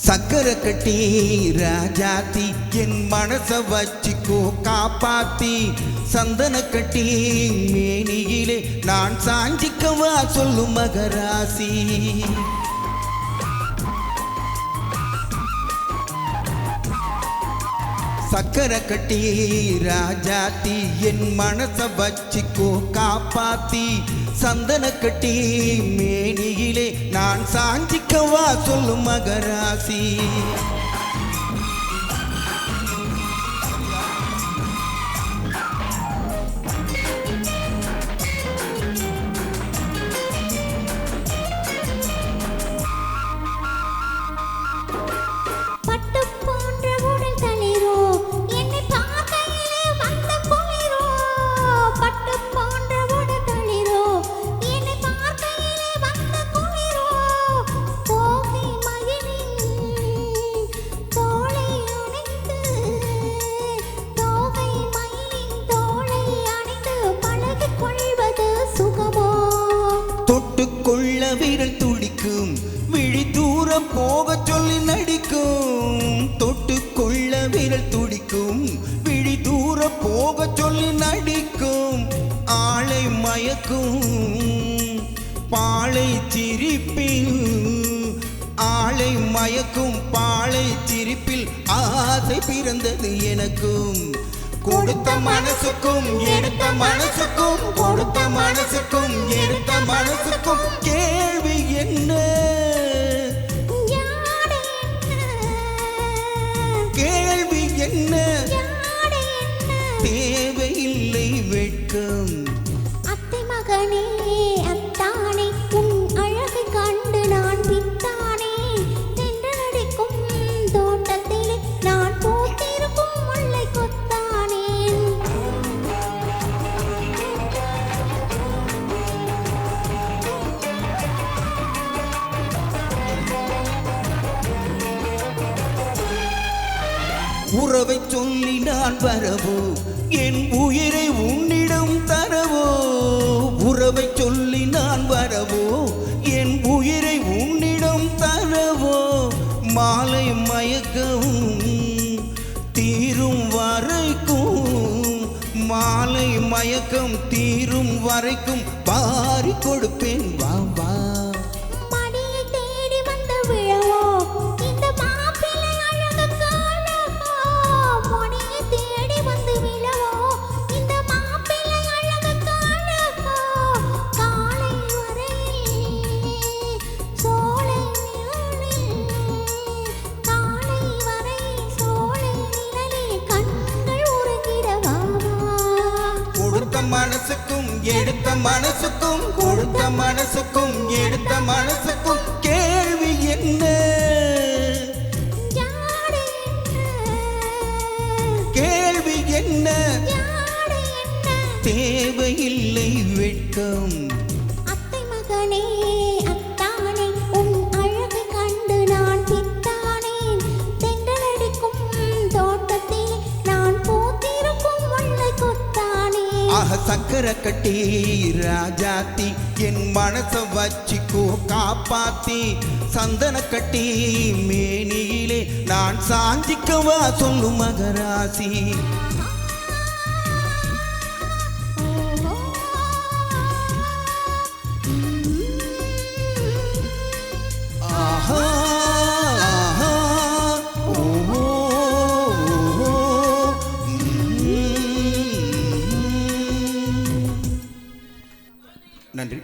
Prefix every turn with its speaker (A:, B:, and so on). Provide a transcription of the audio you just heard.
A: சக்கரை கட்டி ராஜாத்தி என் மனச வச்சுக்கோ காப்பாத்தி சந்தன கட்டி மேனியிலே நான் சாஞ்சிக்கவா சொல்லும் மகராசி சக்கரை கட்டி ராஜாத்தி என் மனச வச்சுக்கோ காப்பாத்தி சந்தன கட்டி மேனியிலே நான் சாஞ்சிக்கவா சொல்லும் மகராசி விரல் துடிக்கும் விழி தூரம் போக சொல்லி நடிக்கும் தொட்டுக்கொள்ள விரல் துடிக்கும் விழி தூரம் போக சொல்லி நடிக்கும் ஆளை மயக்கும் பாளை சிரிப்பில் ஆளை மயக்கும் பாளை சிரிப்பில் ஆசை பிறந்தது எனக்கும் கொடுத்த மனசுக்கும் எடுத்த மனசுக்கும் கொடுத்த மனசுக்கும் எடுத்த மனசுக்கும் கேள்வி என்ன கேள்வி என்ன தேவையில்லை வெட்கம்
B: அத்தை மகனே அத்தானே உன் அழகை கண்டு நான் வித்தானே தென்றலடிக்கும் தோட்டத்திலே நான் பூத்திருக்கும் முல்லை கொத்தானே
A: உறவை சொல்லி நான் வரவோ என் உயிரை உன்னிடம் தரவோ உறவை சொல்லி நான் வரவோ என் உயிரை உன்னிடம் தரவோ மாலை மயக்கம் தீரும் வரைக்கும் மாலை மயக்கம் தீரும் வரைக்கும் பாரி கொடுப்பேன் வா வா மனசுக்கும் எடுத்த மனசுக்கும் கொடுத்த மனசுக்கும் எடுத்த மனசுக்கும் கேள்வி என்ன கேள்வி என்ன தேவையில்லை வெட்கம்
B: அத்தை மகனே அத்தானே உன் அழகை கண்டு நான் பித்தானேன் தென்றலடிக்கும் தோட்டத்திலே நான் பூத்திருக்கும் முல்லை கொத்தானே
A: ஆக சக்கரை கட்டி ராஜாத்தி என் மனச வச்சுக்கோ காப்பாத்தி சந்தன கட்டி மேனியிலே நான் சாஞ்சிக்கவா சொல்லும் மகராசி நன்றி.